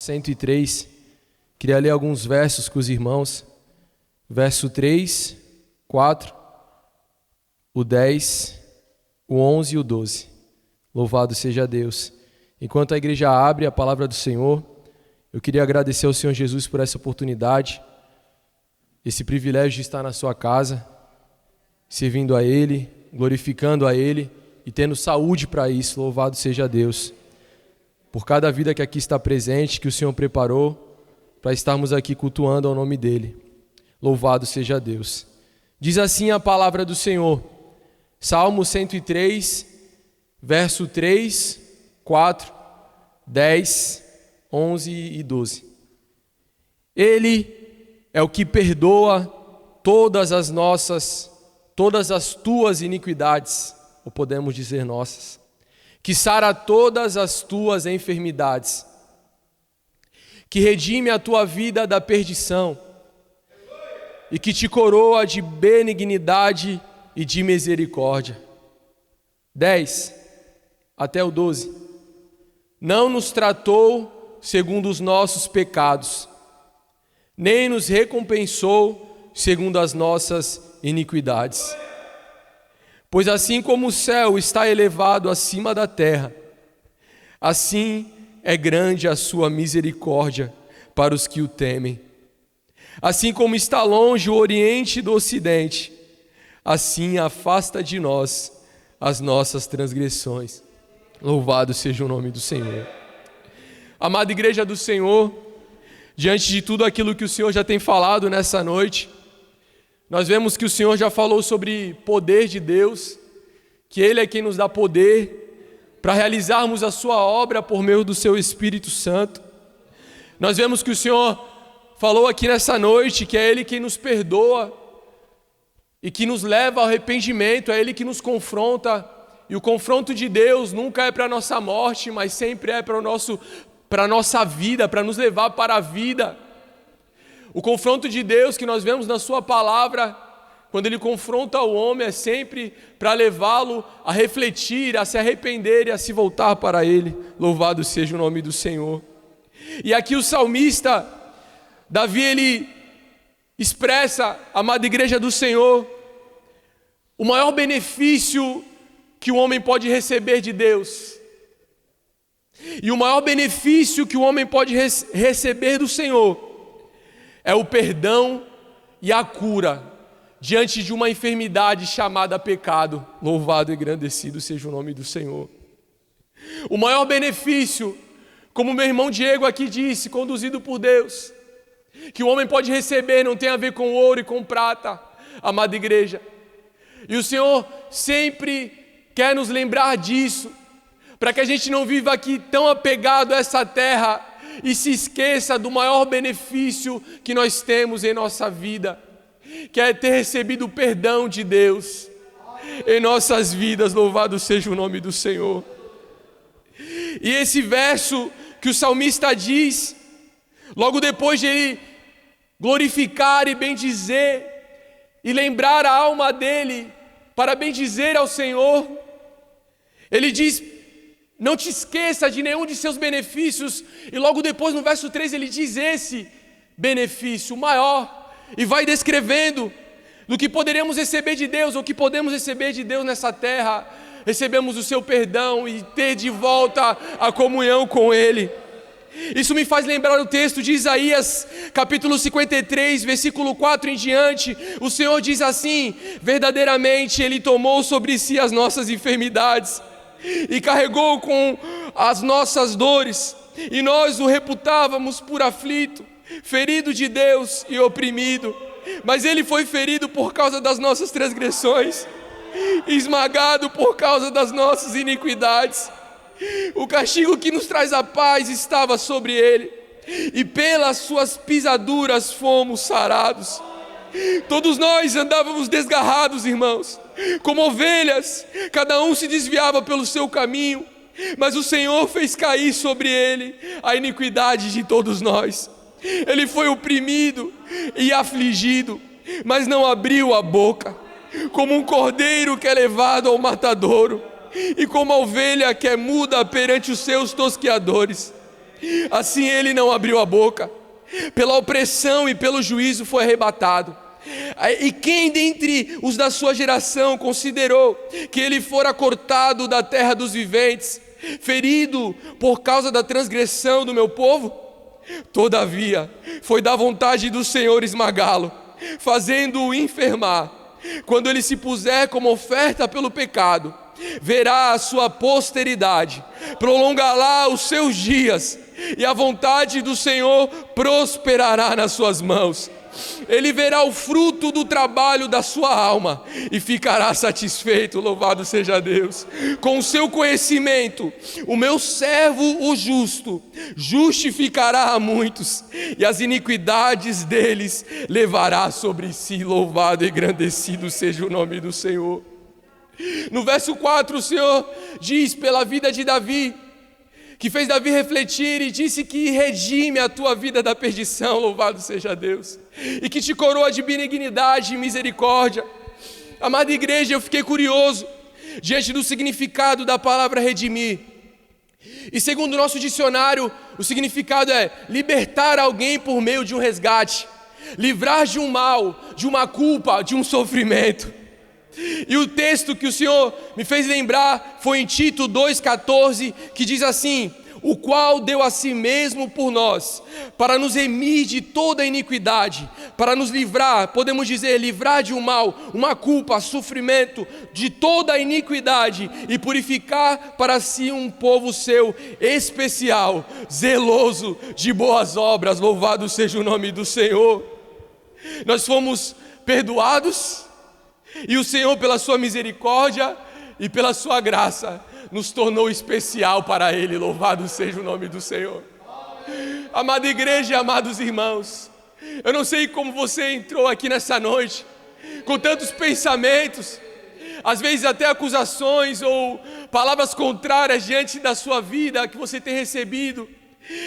103. Queria ler alguns versos com os irmãos. Verso 3, 4, o 10, o 11 e o 12. Louvado seja Deus. Enquanto a igreja abre a palavra do Senhor, eu queria agradecer ao Senhor Jesus por essa oportunidade, esse privilégio de estar na sua casa, servindo a Ele, glorificando a Ele e tendo saúde para isso. Louvado seja Deus. Por cada vida que aqui está presente, que o Senhor preparou para estarmos aqui cultuando ao nome dEle. Louvado seja Deus. Diz assim a palavra do Senhor, Salmo 103, verso 3, 4, 10, 11 e 12. Ele é o que perdoa todas as tuas iniquidades, ou podemos dizer nossas, que sara todas as tuas enfermidades, que redime a tua vida da perdição, e que te coroa de benignidade e de misericórdia. 10 até o 12. Não nos tratou segundo os nossos pecados, nem nos recompensou segundo as nossas iniquidades. Pois assim como o céu está elevado acima da terra, assim é grande a sua misericórdia para os que o temem. Assim como está longe o Oriente do Ocidente, assim afasta de nós as nossas transgressões. Louvado seja o nome do Senhor. Amada igreja do Senhor, diante de tudo aquilo que o Senhor já tem falado nessa noite, nós vemos que o Senhor já falou sobre poder de Deus, que Ele é quem nos dá poder para realizarmos a sua obra por meio do seu Espírito Santo. Nós vemos que o Senhor falou aqui nessa noite que é Ele quem nos perdoa e que nos leva ao arrependimento, é Ele que nos confronta, e o confronto de Deus nunca é para a nossa morte, mas sempre é para a nossa vida, para nos levar para a vida. O confronto de Deus que nós vemos na sua palavra, quando Ele confronta o homem, é sempre para levá-lo a refletir, a se arrepender e a se voltar para Ele. Louvado seja o nome do Senhor. E aqui o salmista Davi, ele expressa, amada igreja do Senhor, o maior benefício que o homem pode receber de Deus. E o maior benefício que o homem pode receber do Senhor é o perdão e a cura diante de uma enfermidade chamada pecado. Louvado e engrandecido seja o nome do Senhor. O maior benefício, como meu irmão Diego aqui disse, conduzido por Deus, que o homem pode receber não tem a ver com ouro e com prata, amada igreja. E o Senhor sempre quer nos lembrar disso, para que a gente não viva aqui tão apegado a essa terra e se esqueça do maior benefício que nós temos em nossa vida, que é ter recebido o perdão de Deus em nossas vidas. Louvado seja o nome do Senhor. E esse verso que o salmista diz, logo depois de ele glorificar e bendizer e lembrar a alma dele para bendizer ao Senhor, ele diz: não te esqueça de nenhum de seus benefícios. E logo depois no verso 3 ele diz esse benefício maior, e vai descrevendo do que poderemos receber de Deus, ou que podemos receber de Deus nessa terra. Recebemos o seu perdão e ter de volta a comunhão com Ele. Isso me faz lembrar o texto de Isaías, capítulo 53, versículo 4 em diante. O Senhor diz assim: verdadeiramente Ele tomou sobre si as nossas enfermidades e carregou com as nossas dores, e nós o reputávamos por aflito, ferido de Deus e oprimido. Mas Ele foi ferido por causa das nossas transgressões, esmagado por causa das nossas iniquidades. O castigo que nos traz a paz estava sobre Ele, e pelas suas pisaduras fomos sarados. Todos nós andávamos desgarrados, irmãos, como ovelhas, cada um se desviava pelo seu caminho, mas o Senhor fez cair sobre Ele a iniquidade de todos nós. Ele foi oprimido e afligido, mas não abriu a boca. Como um cordeiro que é levado ao matadouro, e como a ovelha que é muda perante os seus tosqueadores, Assim ele não abriu a boca, pela opressão e pelo juízo foi arrebatado. E quem dentre os da sua geração considerou que ele fora cortado da terra dos viventes, ferido por causa da transgressão do meu povo? Todavia foi da vontade do Senhor esmagá-lo, fazendo-o enfermar. Quando ele se puser como oferta pelo pecado, verá a sua posteridade, prolongará os seus dias, e a vontade do Senhor prosperará nas suas mãos. Ele verá o fruto do trabalho da sua alma e ficará satisfeito. Louvado seja Deus. Com o seu conhecimento, o meu servo, o justo, justificará a muitos, e as iniquidades deles levará sobre si. Louvado e engrandecido seja o nome do Senhor. No verso 4, o Senhor diz pela vida de Davi, que fez Davi refletir e disse que redime a tua vida da perdição. Louvado seja Deus. E que te coroa de benignidade e misericórdia. Amada igreja, eu fiquei curioso diante do significado da palavra redimir. E segundo o nosso dicionário, o significado é libertar alguém por meio de um resgate, livrar de um mal, de uma culpa, de um sofrimento. E o texto que o Senhor me fez lembrar foi em Tito 2,14, que diz assim: o qual deu a si mesmo por nós, para nos remir de toda iniquidade, para nos livrar, podemos dizer, livrar de um mal, uma culpa, sofrimento, de toda a iniquidade, e purificar para si um povo seu especial, zeloso de boas obras. Louvado seja o nome do Senhor. Nós fomos perdoados, e o Senhor, pela sua misericórdia e pela sua graça, nos tornou especial para Ele. Louvado seja o nome do Senhor. Amada igreja, amados irmãos, eu não sei como você entrou aqui nessa noite, com tantos pensamentos, às vezes até acusações ou palavras contrárias diante da sua vida que você tem recebido.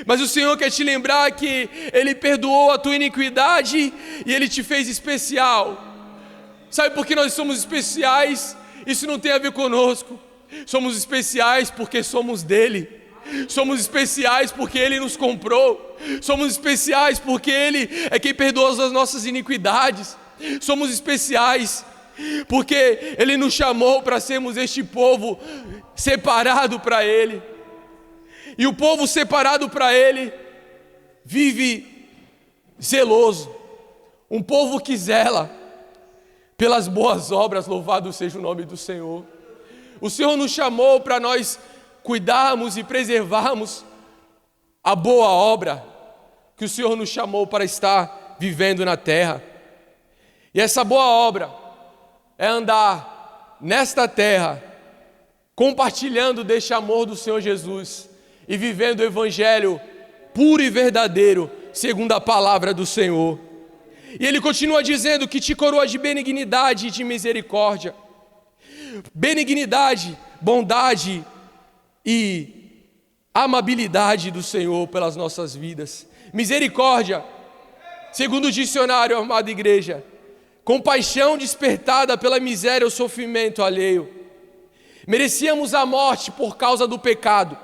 Mas o Senhor quer te lembrar que Ele perdoou a tua iniquidade e Ele te fez especial. Sabe por que nós somos especiais? Isso não tem a ver conosco. Somos especiais porque somos dele. Somos especiais porque Ele nos comprou. Somos especiais porque Ele é quem perdoa as nossas iniquidades. Somos especiais porque Ele nos chamou para sermos este povo separado para Ele. E o povo separado para Ele vive zeloso. Um povo que zela pelas boas obras. Louvado seja o nome do Senhor. O Senhor nos chamou para nós cuidarmos e preservarmos a boa obra que o Senhor nos chamou para estar vivendo na terra. E essa boa obra é andar nesta terra, compartilhando deste amor do Senhor Jesus e vivendo o evangelho puro e verdadeiro, segundo a palavra do Senhor. E Ele continua dizendo que te coroa de benignidade e de misericórdia. Benignidade, bondade e amabilidade do Senhor pelas nossas vidas. Misericórdia, segundo o dicionário, amada igreja, compaixão despertada pela miséria ou sofrimento alheio. Merecíamos a morte por causa do pecado,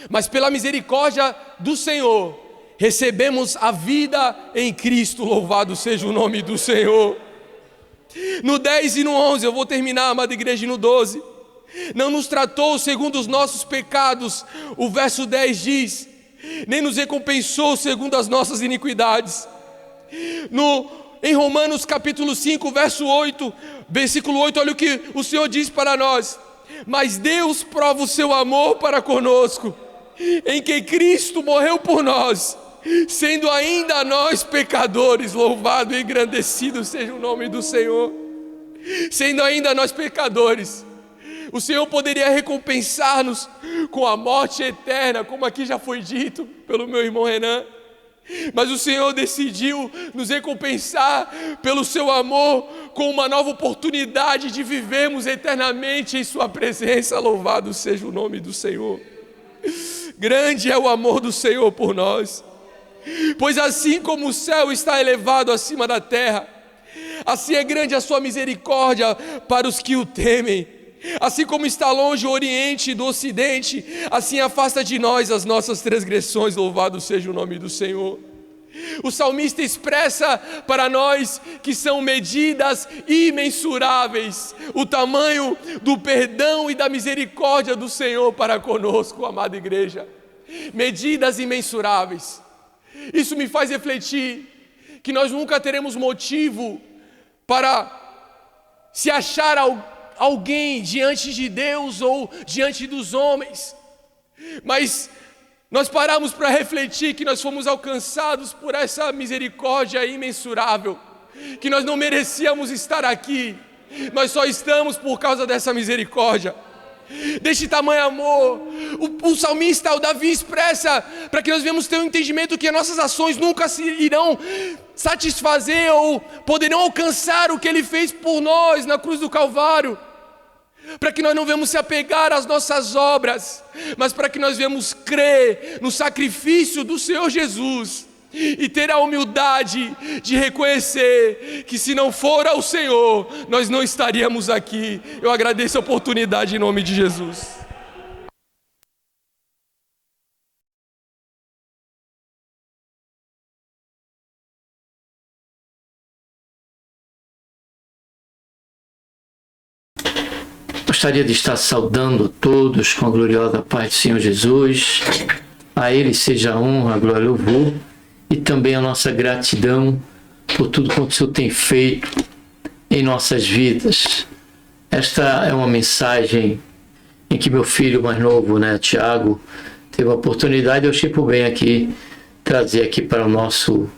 mas pela misericórdia do Senhor recebemos a vida em Cristo. Louvado seja o nome do Senhor. No 10 e no 11, eu vou terminar, amada igreja, no 12. Não nos tratou segundo os nossos pecados, o verso 10 diz, nem nos recompensou segundo as nossas iniquidades. Em Romanos capítulo 5, verso 8, versículo 8, olha o que o Senhor diz para nós: mas Deus prova o seu amor para conosco, em que Cristo morreu por nós, sendo ainda nós pecadores. Louvado e engrandecido seja o nome do Senhor. Sendo ainda nós pecadores, o Senhor poderia recompensar-nos com a morte eterna, como aqui já foi dito pelo meu irmão Renan. Mas o Senhor decidiu nos recompensar pelo seu amor com uma nova oportunidade de vivermos eternamente em sua presença. Louvado seja o nome do Senhor. Grande é o amor do Senhor por nós. Pois assim como o céu está elevado acima da terra, assim é grande a sua misericórdia para os que o temem. Assim como está longe o Oriente do Ocidente, assim afasta de nós as nossas transgressões, louvado seja o nome do Senhor. O salmista expressa para nós que são medidas imensuráveis o tamanho do perdão e da misericórdia do Senhor para conosco, amada igreja. Medidas imensuráveis. Isso me faz refletir que nós nunca teremos motivo para se achar alguém diante de Deus ou diante dos homens, mas nós paramos para refletir que nós fomos alcançados por essa misericórdia imensurável, que nós não merecíamos estar aqui, nós só estamos por causa dessa misericórdia, deste tamanho amor. O salmista, o Davi, expressa para que nós venhamos ter um entendimento que as nossas ações nunca irão satisfazer ou poderão alcançar o que Ele fez por nós na cruz do Calvário, para que nós não venhamos se apegar às nossas obras, mas para que nós venhamos crer no sacrifício do Senhor Jesus e ter a humildade de reconhecer que se não for ao Senhor, nós não estaríamos aqui. Eu agradeço a oportunidade em nome de Jesus. Gostaria de estar saudando todos com a gloriosa paz do Senhor Jesus. A Ele seja a honra, a glória e o louvor, e também a nossa gratidão por tudo quanto o Senhor tem feito em nossas vidas. Esta é uma mensagem em que meu filho mais novo, Tiago, teve a oportunidade, eu achei por bem aqui trazer aqui para o nosso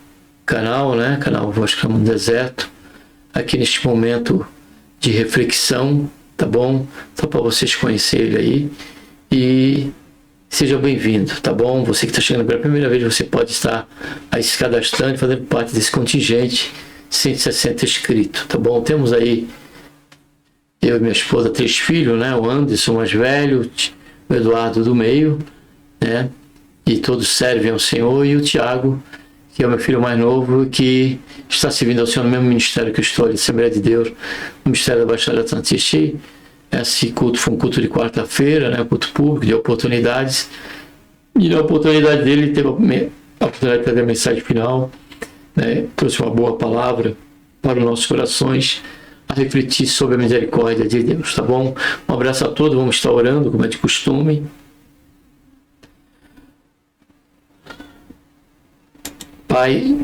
canal, canal Voz Clamando no Deserto, aqui neste momento de reflexão, tá bom? Só para vocês conhecerem ele aí. E seja bem-vindo, tá bom? Você que está chegando pela primeira vez, você pode estar aí se cadastrando, fazendo parte desse contingente 160 inscritos, tá bom? Temos aí eu e minha esposa 3 filhos, o Anderson mais velho, o Eduardo do meio, e todos servem ao Senhor, e o Tiago, que é o meu filho mais novo, que está servindo ao Senhor no mesmo ministério que eu estou ali, Assembleia de Deus, no Ministério da Baixada Atlantista. Esse culto foi um culto de quarta-feira, culto público, de oportunidades, e na oportunidade dele teve a oportunidade de trazer a mensagem final, trouxe uma boa palavra para os nossos corações, a refletir sobre a misericórdia de Deus, tá bom? Um abraço a todos, vamos estar orando, como é de costume. Pai,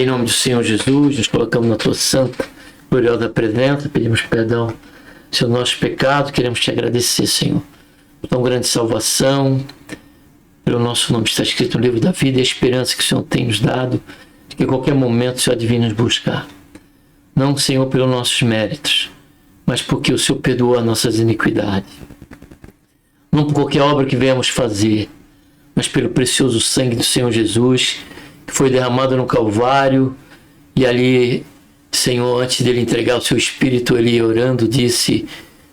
em nome do Senhor Jesus, nos colocamos na tua santa, gloriosa presença, pedimos perdão pelo nosso pecado, queremos te agradecer, Senhor, por tão grande salvação, pelo nosso nome está escrito no livro da vida, e a esperança que o Senhor tem nos dado, de que a qualquer momento o Senhor há de vir nos buscar. Não, Senhor, pelos nossos méritos, mas porque o Senhor perdoou as nossas iniquidades. Não por qualquer obra que venhamos fazer, mas pelo precioso sangue do Senhor Jesus, que foi derramado no Calvário, e ali, Senhor, antes dele entregar o seu Espírito, ele orando, disse: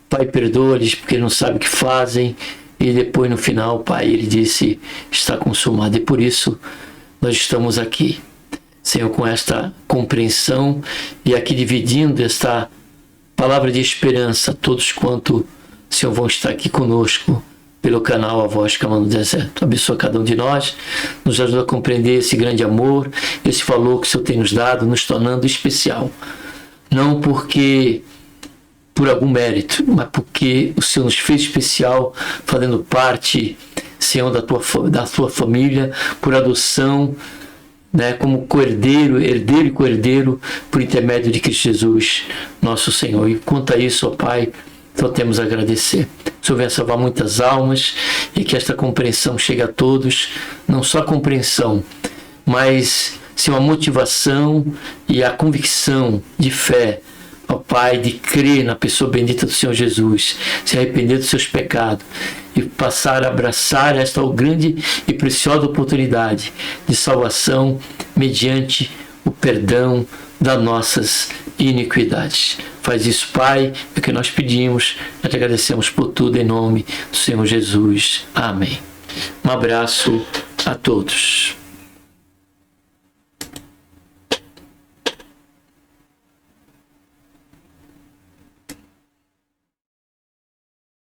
Pai, perdoa-lhes, porque não sabem o que fazem. E depois, no final, Pai, ele disse: está consumado. E por isso, nós estamos aqui, Senhor, com esta compreensão e aqui dividindo esta palavra de esperança, todos quanto, Senhor, vão estar aqui conosco, pelo canal A Voz Clamando no Deserto. Abençoa cada um de nós, nos ajuda a compreender esse grande amor, esse valor que o Senhor tem nos dado, nos tornando especial. Não porque por algum mérito, mas porque o Senhor nos fez especial, fazendo parte, Senhor, da tua família, por adoção, como herdeiro e co-herdeiro, por intermédio de Cristo Jesus, nosso Senhor. E quanto a isso, ó Pai, só temos a agradecer. O Senhor venha salvar muitas almas e que esta compreensão chegue a todos, não só a compreensão, mas sim a motivação e a convicção de fé, ó Pai, de crer na pessoa bendita do Senhor Jesus, se arrepender dos seus pecados e passar a abraçar esta grande e preciosa oportunidade de salvação mediante o perdão das nossas iniquidades. Faz isso, Pai, é o que nós pedimos, nós te agradecemos por tudo em nome do Senhor Jesus. Amém. Um abraço a todos.